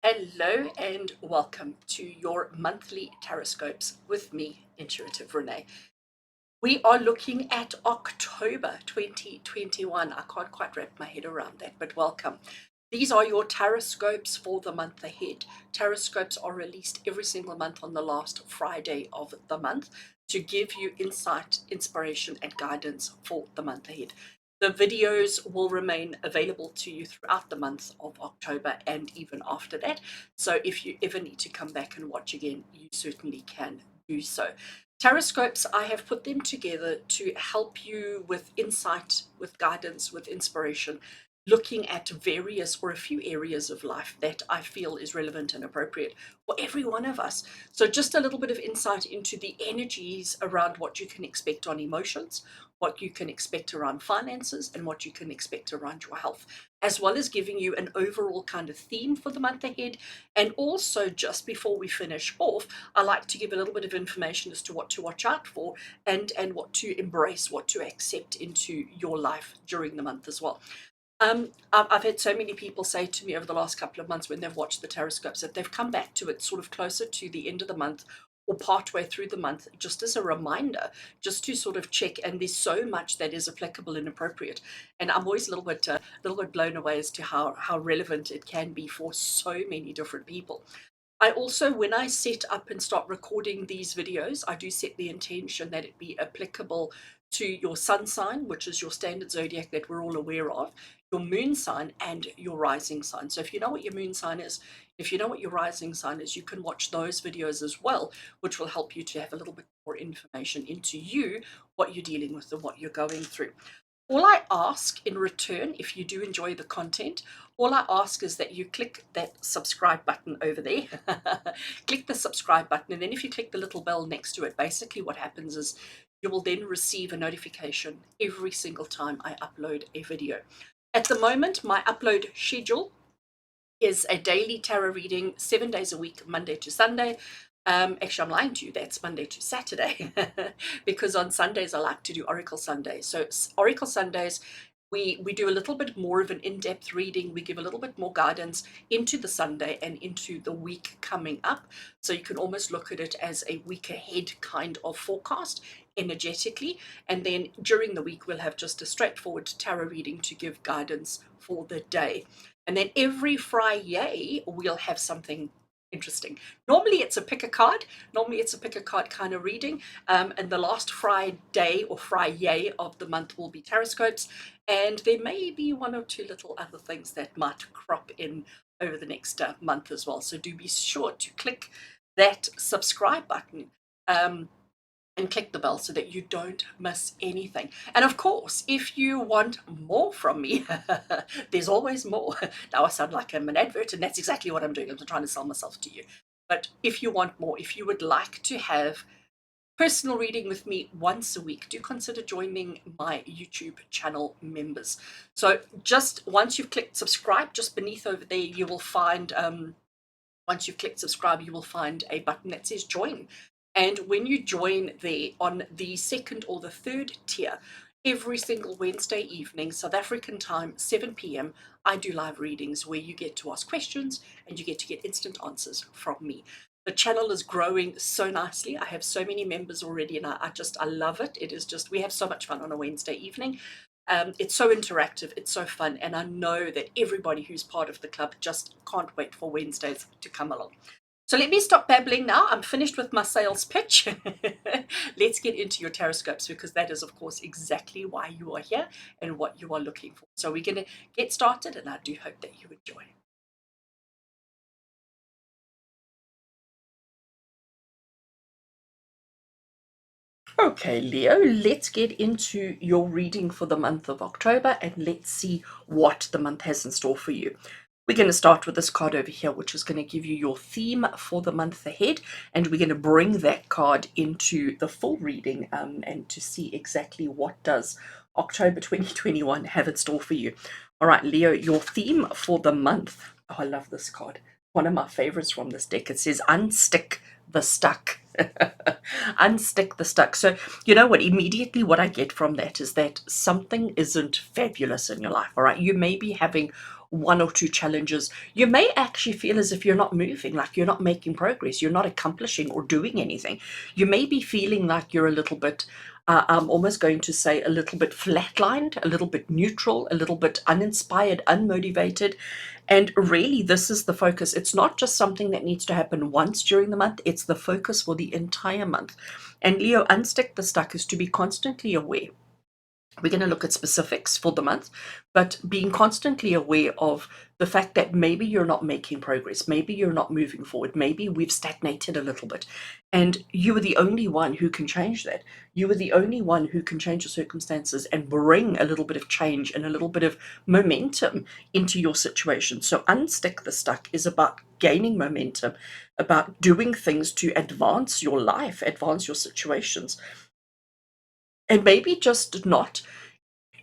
Hello and welcome to your monthly TarotScopes with me, Intuitive Rene. We are looking at October 2021. I can't quite wrap my head around that, but welcome. These are your TarotScopes for the month ahead. TarotScopes are released every single month on the last Friday of the month to give you insight, inspiration, and guidance for the month ahead. The videos will remain available to you throughout the month of October and even after that. So if you ever need to come back and watch again, you certainly can do so. TarotScopes, I have put them together to help you with insight, with guidance, with inspiration, looking at various or a few areas of life that I feel is relevant and appropriate for every one of us. So just a little bit of insight into the energies around what you can expect on emotions, what you can expect around finances, and what you can expect around your health, as well as giving you an overall kind of theme for the month ahead. And also, just before we finish off, I like to give a little bit of information as to what to watch out for and what to embrace, what to accept into your life during the month as well. I've had so many people say to me over the last couple of months when they've watched the TarotScopes that they've come back to it sort of closer to the end of the month or partway through the month, just as a reminder, just to sort of check. And there's so much that is applicable and appropriate. And I'm always a little bit blown away as to how relevant it can be for so many different people. I also, when I set up and start recording these videos, I do set the intention that it be applicable to your sun sign, which is your standard zodiac that we're all aware of, your moon sign, and your rising sign. So if you know what your moon sign is, if you know what your rising sign is, you can watch those videos as well, which will help you to have a little bit more information into you, what you're dealing with and what you're going through. All I ask in return, if you do enjoy the content, all I ask is that you click that subscribe button over there. Click the subscribe button, and then if you click the little bell next to it, basically what happens is you will then receive a notification every single time I upload a video. At the moment, my upload schedule is a daily tarot reading, 7 days a week, Monday to Sunday. Actually, I'm lying to you, that's Monday to Saturday, because on Sundays I like to do Oracle Sundays. So Oracle Sundays, we do a little bit more of an in-depth reading. We give a little bit more guidance into the Sunday and into the week coming up. So you can almost look at it as a week ahead kind of forecast energetically. And then during the week, we'll have just a straightforward tarot reading to give guidance for the day. And then every Friday, we'll have something interesting. Normally it's a pick a card. Normally it's a pick a card kind of reading. And the last Friday or Friday of the month will be TarotScopes. And there may be one or two little other things that might crop in over the next month as well. So do be sure to click that subscribe button. And click the bell so that you don't miss anything. And of course, if you want more from me, there's always more. Now I sound like I'm an advert, and that's exactly what I'm doing. I'm trying to sell myself to you. But if you want more, if you would like to have personal reading with me once a week, do consider joining my YouTube channel members. So just once you've clicked subscribe, just beneath over there, you will find, once you've clicked subscribe, you will find a button that says join. And when you join there on the second or the third tier, every single Wednesday evening, South African time, 7 p.m., I do live readings where you get to ask questions and you get to get instant answers from me. The channel is growing so nicely. I have so many members already, and I love it. It is just, we have so much fun on a Wednesday evening. It's so interactive, it's so fun, and I know that everybody who's part of the club just can't wait for Wednesdays to come along. So let me stop babbling now. I'm finished with my sales pitch. Let's get into your TarotScopes, because that is, of course, exactly why you are here and what you are looking for. So we're going to get started, and I do hope that you enjoy. Okay, Leo, let's get into your reading for the month of October, and let's see what the month has in store for you. We're going to start with this card over here, which is going to give you your theme for the month ahead, and we're going to bring that card into the full reading and to see exactly what does October 2021 have in store for you. All right, Leo, your theme for the month. Oh, I love this card. One of my favorites from this deck. It says unstick the stuck. Unstick the stuck. So you know what, immediately what I get from that is that something isn't fabulous in your life. All right, you may be having one or two challenges. You may actually feel as if you're not moving, like you're not making progress, you're not accomplishing or doing anything. You may be feeling like you're a little bit, I'm almost going to say a little bit flatlined, a little bit neutral, a little bit uninspired, unmotivated. And really, this is the focus. It's not just something that needs to happen once during the month, it's the focus for the entire month. And Leo, unstick the stuck is to be constantly aware. We're going to look at specifics for the month, but being constantly aware of the fact that maybe you're not making progress, maybe you're not moving forward, maybe we've stagnated a little bit, and you are the only one who can change that. You are the only one who can change your circumstances and bring a little bit of change and a little bit of momentum into your situation. So unstick the stuck is about gaining momentum, about doing things to advance your life, advance your situations, and maybe just not.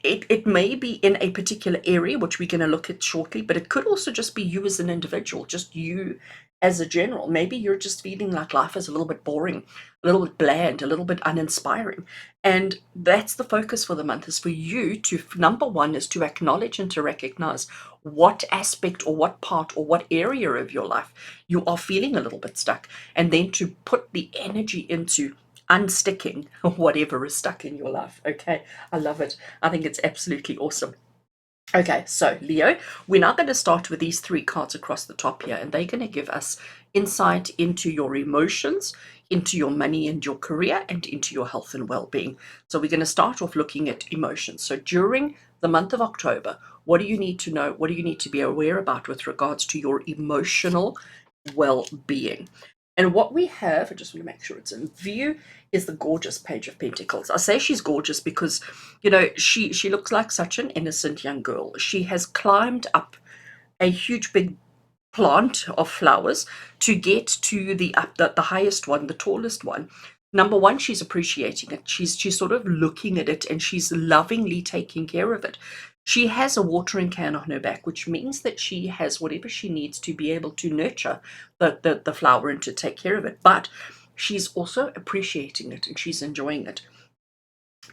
It may be in a particular area, which we're going to look at shortly, but it could also just be you as an individual, just you as a general. Maybe you're just feeling like life is a little bit boring, a little bit bland, a little bit uninspiring. And that's the focus for the month, is for you to, number one, is to acknowledge and to recognize what aspect or what part or what area of your life you are feeling a little bit stuck, and then to put the energy into unsticking whatever is stuck in your life. Okay, I love it. I think it's absolutely awesome. Okay, so Leo, we're now going to start with these three cards across the top here, and they're going to give us insight into your emotions, into your money and your career, and into your health and well-being. So we're going to start off looking at emotions. So during the month of October, what do you need to know? What do you need to be aware about with regards to your emotional well-being? And what we have, I just want to make sure it's in view, is the gorgeous Page of Pentacles. I say she's gorgeous because, you know, she looks like such an innocent young girl. She has climbed up a huge big plant of flowers to get to the highest one, the tallest one. Number one, she's appreciating it. She's sort of looking at it and she's lovingly taking care of it. She has a watering can on her back, which means that she has whatever she needs to be able to nurture the flower and to take care of it. But she's also appreciating it and she's enjoying it.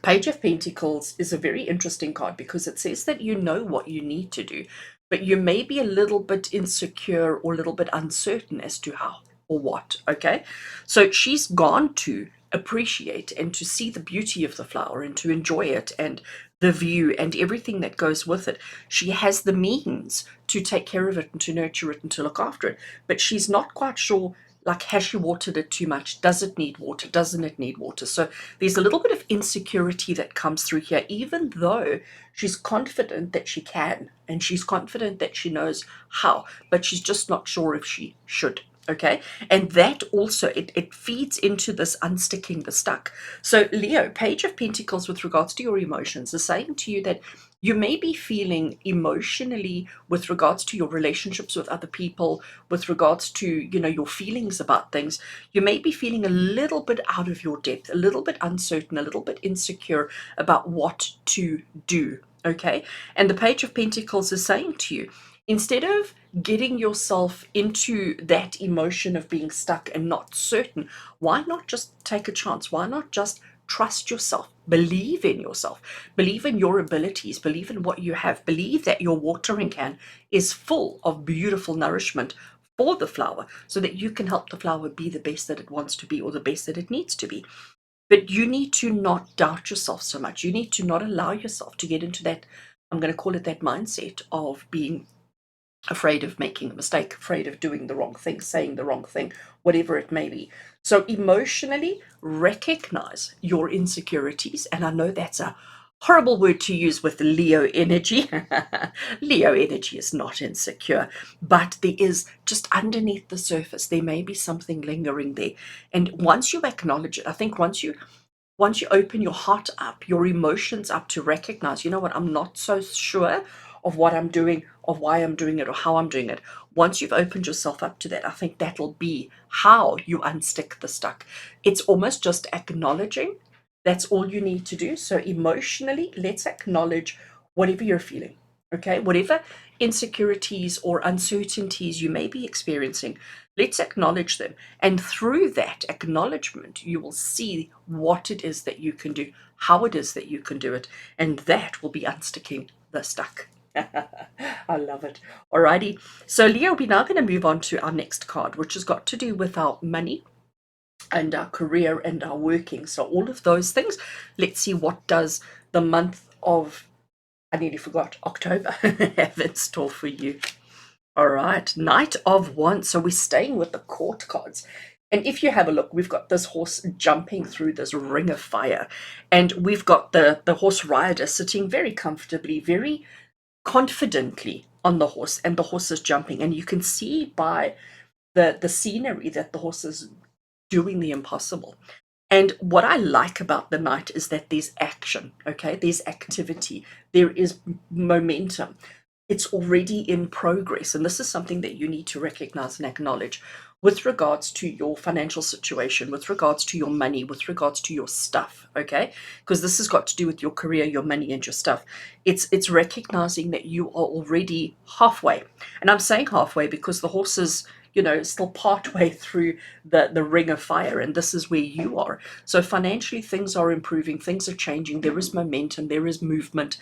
Page of Pentacles is a very interesting card because it says that you know what you need to do, but you may be a little bit insecure or a little bit uncertain as to how or what. Okay, so she's gone to appreciate and to see the beauty of the flower and to enjoy it and the view and everything that goes with it. She has the means to take care of it and to nurture it and to look after it, but she's not quite sure, like, has she watered it too much? Does it need water? Doesn't it need water? So there's a little bit of insecurity that comes through here, even though she's confident that she can and she's confident that she knows how, but she's just not sure if she should. Okay, and that also it feeds into this unsticking the stuck. So Leo, Page of Pentacles, with regards to your emotions, is saying to you that you may be feeling emotionally with regards to your relationships with other people, with regards to, you know, your feelings about things. You may be feeling a little bit out of your depth, a little bit uncertain, a little bit insecure about what to do. Okay, and the Page of Pentacles is saying to you, instead of getting yourself into that emotion of being stuck and not certain, why not just take a chance? Why not just trust yourself, believe in yourself, believe in your abilities, believe in what you have, believe that your watering can is full of beautiful nourishment for the flower so that you can help the flower be the best that it wants to be or the best that it needs to be. But you need to not doubt yourself so much. You need to not allow yourself to get into that, I'm going to call it that mindset of being afraid of making a mistake, afraid of doing the wrong thing, saying the wrong thing, whatever it may be. So emotionally recognize your insecurities. And I know that's a horrible word to use with Leo energy. Leo energy is not insecure, but there is just underneath the surface, there may be something lingering there. And once you acknowledge it, I think once you open your heart up, your emotions up to recognize, you know what, I'm not so sure of what I'm doing, of why I'm doing it, or how I'm doing it. Once you've opened yourself up to that, I think that'll be how you unstick the stuck. It's almost just acknowledging. That's all you need to do. So emotionally, let's acknowledge whatever you're feeling. Okay, whatever insecurities or uncertainties you may be experiencing, let's acknowledge them. And through that acknowledgement, you will see what it is that you can do, how it is that you can do it, and that will be unsticking the stuck. I love it. Alrighty. So, Leo, we're now going to move on to our next card, which has got to do with our money and our career and our working. So, all of those things. Let's see what does the month of, I nearly forgot, October have in store for you. All right, Knight of Wands. So we're staying with the court cards. And if you have a look, we've got this horse jumping through this ring of fire. And we've got the horse rider sitting very comfortably, very confidently on the horse. And the horse is jumping. And you can see by the scenery that the horse is doing the impossible. And what I like about the knight is that there's action, okay? There's activity, there is momentum. It's already in progress. And this is something that you need to recognize and acknowledge with regards to your financial situation, with regards to your money, with regards to your stuff, okay? Because this has got to do with your career, your money, and your stuff. It's recognizing that you are already halfway. And I'm saying halfway because the horse is, still part way through the ring of fire, and this is where you are. So financially, things are improving, things are changing, there is momentum, there is movement,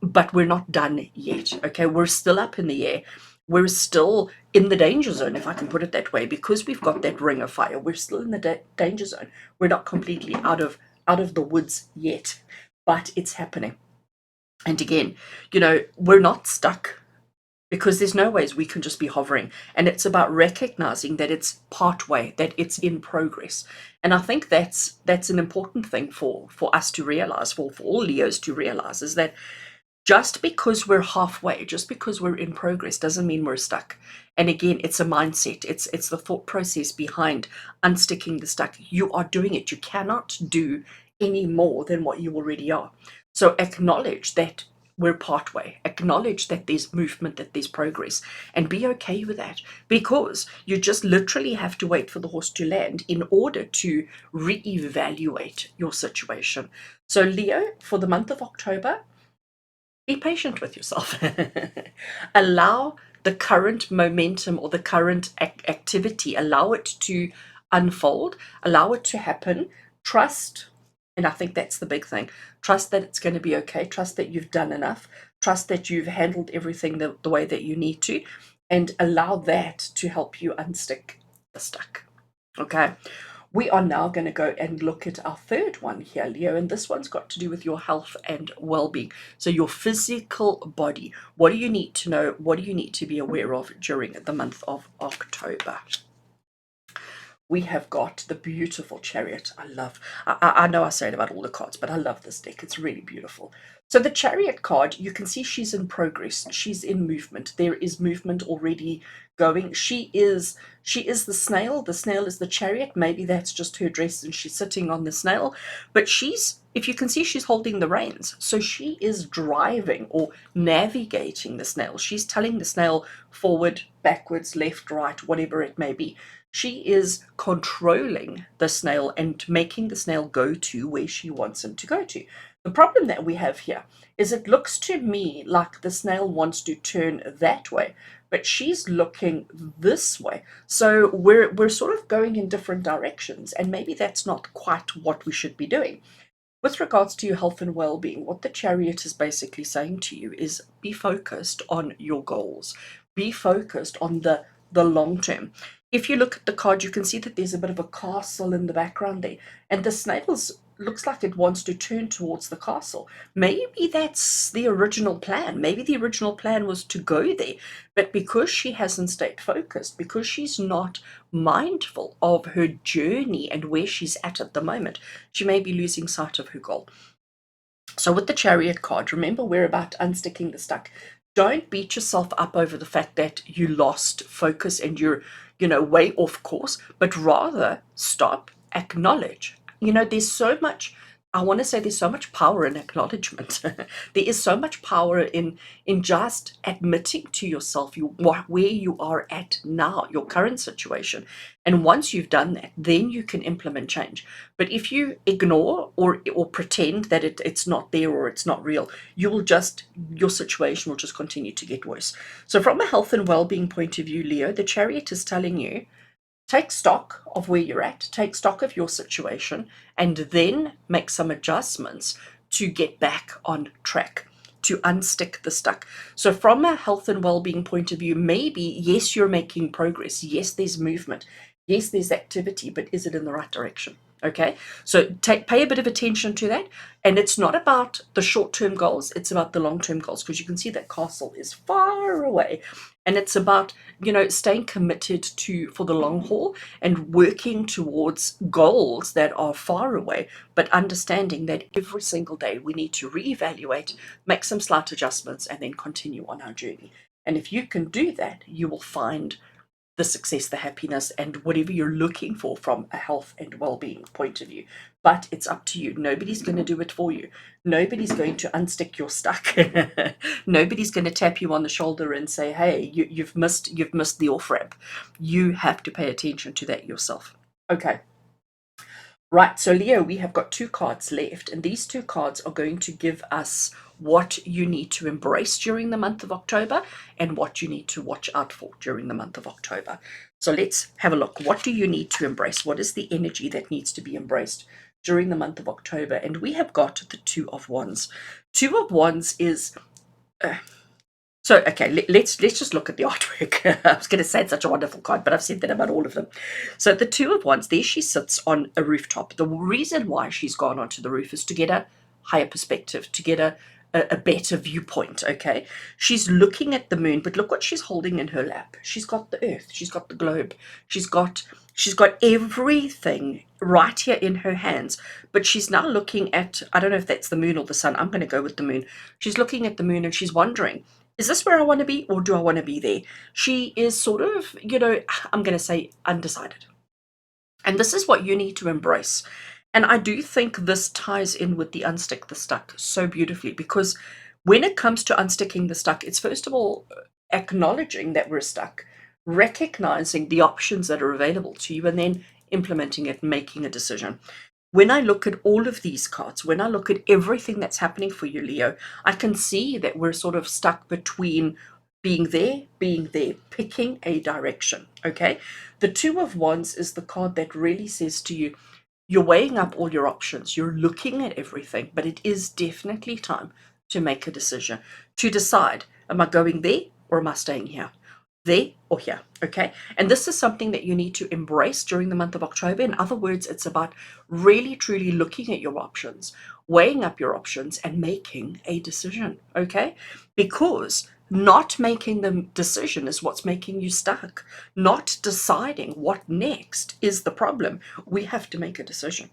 but we're not done yet, okay? We're still up in the air. We're still in the danger zone, if I can put it that way, because we've got that ring of fire. We're still in the danger zone. We're not completely out of the woods yet, but it's happening. And again, we're not stuck, because there's no ways we can just be hovering. And it's about recognizing that it's part way, that it's in progress. And I think that's an important thing for us to realize, for all Leos to realize, is that just because we're halfway, just because we're in progress, doesn't mean we're stuck. And again, it's a mindset. It's the thought process behind unsticking the stuck. You are doing it. You cannot do any more than what you already are. So acknowledge that we're partway. Acknowledge that there's movement, that there's progress, and be okay with that, because you just literally have to wait for the horse to land in order to reevaluate your situation. So Leo, for the month of October, be patient with yourself. Allow the current momentum or the current activity, allow it to unfold, allow it to happen. Trust, and I think that's the big thing. Trust that it's going to be okay. Trust that you've done enough. Trust that you've handled everything the way that you need to, and allow that to help you unstick the stuck. Okay. We are now going to go and look at our third one here, Leo, and this one's got to do with your health and well-being. So your physical body. What do you need to know? What do you need to be aware of during the month of October? We have got the beautiful Chariot. I know I say it about all the cards, but I love this deck. It's really beautiful. So the Chariot card, you can see she's in progress. She's in movement. There is movement already going. She is the snail. The snail is the chariot. Maybe that's just her dress and she's sitting on the snail. But if you can see, she's holding the reins. So she is driving or navigating the snail. She's telling the snail forward, backwards, left, right, whatever it may be. She is controlling the snail and making the snail go to where she wants him to go to. The problem that we have here is it looks to me like the snail wants to turn that way, but she's looking this way. So we're sort of going in different directions, and maybe that's not quite what we should be doing. With regards to your health and well-being, what the Chariot is basically saying to you is be focused on your goals. Be focused on the long term. If you look at the card, you can see that there's a bit of a castle in the background there, and the snail looks like it wants to turn towards the castle. Maybe that's the original plan. Maybe the original plan was to go there, but because she hasn't stayed focused, because she's not mindful of her journey and where she's at the moment, she may be losing sight of her goal. So with the Chariot card, remember, we're about unsticking the stuck. Don't beat yourself up over the fact that you lost focus and you're, way off course, but rather stop, acknowledge. There's so much, I want to say there's so much power in acknowledgement. There is so much power in just admitting to yourself where you are at now, your current situation. And once you've done that, then you can implement change. But if you ignore or pretend that it's not there or it's not real, your situation will just continue to get worse. So from a health and well-being point of view, Leo, the Chariot is telling you, take stock of where you're at, take stock of your situation, and then make some adjustments to get back on track. to unstick the stuck. So from a health and well-being point of view, maybe, yes, you're making progress. Yes, there's movement. Yes, there's activity, but is it in the right direction? Okay, so pay a bit of attention to that. And it's not about the short-term goals, it's about the long-term goals, because you can see that castle is far away. And it's about, staying committed for the long haul and working towards goals that are far away, but understanding that every single day we need to reevaluate, make some slight adjustments, and then continue on our journey. And if you can do that, you will find the success, the happiness, and whatever you're looking for from a health and well-being point of view. But it's up to you. Nobody's going to do it for you. Nobody's going to unstick your stuck. Nobody's going to tap you on the shoulder and say, hey, you've missed the off-ramp. You have to pay attention to that yourself. Okay. Right, so Leo, we have got 2 cards left, and these 2 cards are going to give us what you need to embrace during the month of October and what you need to watch out for during the month of October. So let's have a look. What do you need to embrace? What is the energy that needs to be embraced during the month of October? And we have got the 2 of Wands. 2 of Wands is... So, okay, let's just look at the artwork. I was going to say it's such a wonderful card, but I've said that about all of them. So the 2 of Wands, there she sits on a rooftop. The reason why she's gone onto the roof is to get a higher perspective, to get a better viewpoint, okay? She's looking at the moon, but look what she's holding in her lap. She's got the earth, she's got the globe, she's got everything right here in her hands, but she's now looking at, I don't know if that's the moon or the sun, I'm going to go with the moon. She's looking at the moon and she's wondering, is this where I want to be, or do I want to be there? She is sort of, I'm going to say undecided. And this is what you need to embrace. And I do think this ties in with the unstick the stuck so beautifully, because when it comes to unsticking the stuck, it's first of all acknowledging that we're stuck, recognizing the options that are available to you, and then implementing it, making a decision. When I look at all of these cards, when I look at everything that's happening for you, Leo, I can see that we're sort of stuck between being there, picking a direction, okay? The 2 of Wands is the card that really says to you, you're weighing up all your options, you're looking at everything, but it is definitely time to make a decision, to decide, am I going there or am I staying here? There or here, okay? And this is something that you need to embrace during the month of October. In other words, it's about really truly looking at your options, weighing up your options, and making a decision, okay? Because not making the decision is what's making you stuck. Not deciding what next is the problem. We have to make a decision.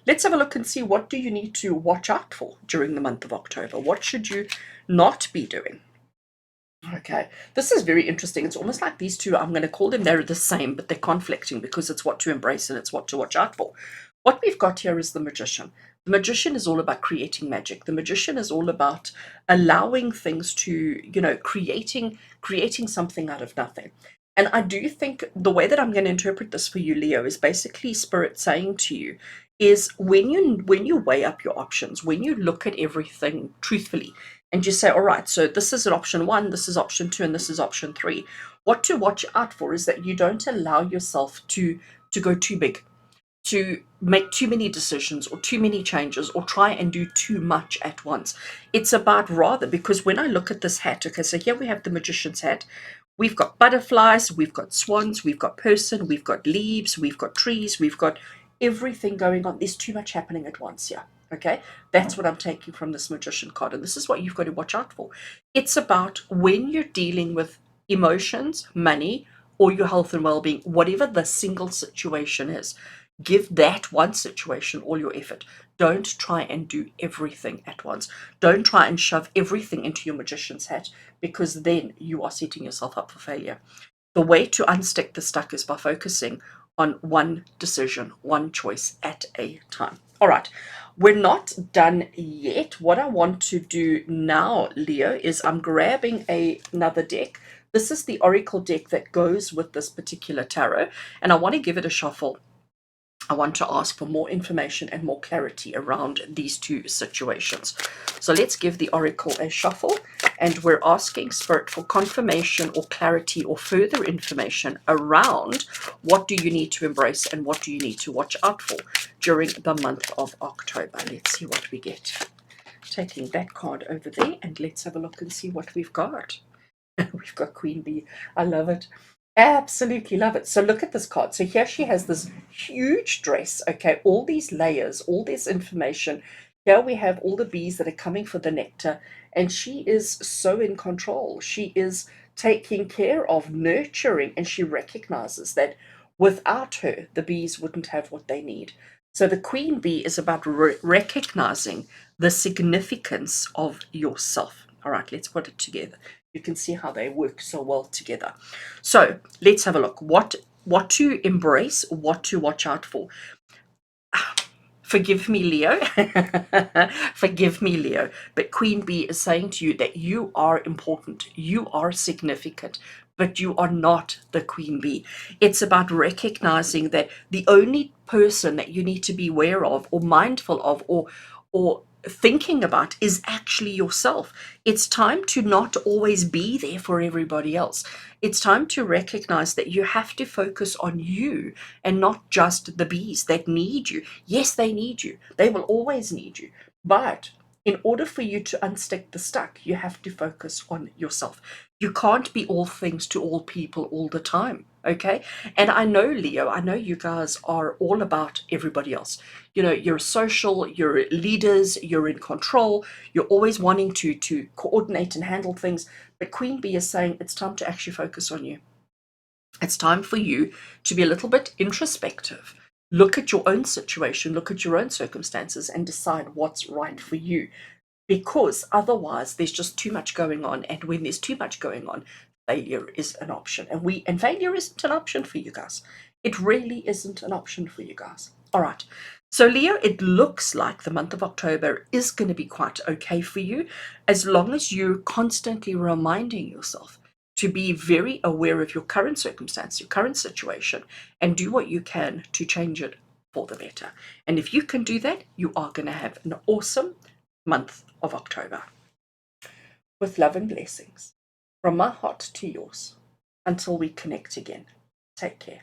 Let's have a look and see, what do you need to watch out for during the month of October? What should you not be doing? Okay, this is very interesting. It's almost like these 2, I'm going to call them, they're the same, but they're conflicting, because it's what to embrace and it's what to watch out for. What we've got here is the Magician. The Magician is all about creating magic. The Magician is all about allowing things to, creating something out of nothing. And I do think the way that I'm going to interpret this for you, Leo, is basically Spirit saying to you is, when you weigh up your options, when you look at everything truthfully, and you say, all right, so this is an option 1, this is option 2, and this is option 3. What to watch out for is that you don't allow yourself to go too big, to make too many decisions or too many changes, or try and do too much at once. It's about rather, because when I look at this hat, okay, so here we have the Magician's hat. We've got butterflies, we've got swans, we've got person, we've got leaves, we've got trees, we've got everything going on. There's too much happening at once here. Okay, that's what I'm taking from this Magician card, and this is what you've got to watch out for. It's about when you're dealing with emotions, money, or your health and well-being, whatever the single situation is, give that one situation all your effort. Don't try and do everything at once. Don't try and shove everything into your Magician's hat, because then you are setting yourself up for failure. The way to unstick the stuck is by focusing on one decision, one choice at a time. All right, we're not done yet. What I want to do now, Leo, is I'm grabbing another deck. This is the Oracle deck that goes with this particular tarot, and I want to give it a shuffle. I want to ask for more information and more clarity around these 2 situations. So let's give the Oracle a shuffle, and we're asking Spirit for confirmation or clarity or further information around what do you need to embrace and what do you need to watch out for during the month of October. Let's see what we get. taking that card over there, and let's have a look and see what we've got. We've got Queen Bee. I love it. Absolutely love it. So look at this card. So here she has this huge dress, okay, all these layers, all this information. Here we have all the bees that are coming for the nectar, and she is so in control. She is taking care of, nurturing, and she recognizes that without her, the bees wouldn't have what they need. So the Queen Bee is about recognizing the significance of yourself. All right, let's put it together. You can see how they work so well together. So let's have a look. What to embrace, what to watch out for. Forgive me, Leo. Forgive me, Leo. But Queen Bee is saying to you that you are important, you are significant, but you are not the Queen Bee. It's about recognizing that the only person that you need to be aware of or mindful of or thinking about is actually yourself. It's time to not always be there for everybody else. It's time to recognize that you have to focus on you and not just the bees that need you. Yes, they need you. They will always need you. But in order for you to unstick the stuck, you have to focus on yourself. You can't be all things to all people all the time. Okay. And I know, Leo, I know you guys are all about everybody else. You know, you're social, you're leaders, you're in control, you're always wanting to coordinate and handle things. But Queen Bee is saying it's time to actually focus on you. It's time for you to be a little bit introspective. Look at your own situation, look at your own circumstances, and decide what's right for you. Because otherwise, there's just too much going on. And when there's too much going on, failure is an option. And failure isn't an option for you guys. It really isn't an option for you guys. All right. So, Leo, it looks like the month of October is going to be quite okay for you, as long as you're constantly reminding yourself to be very aware of your current circumstance, your current situation, and do what you can to change it for the better. And if you can do that, you are going to have an awesome month of October. With love and blessings from my heart to yours. Until we connect again, take care.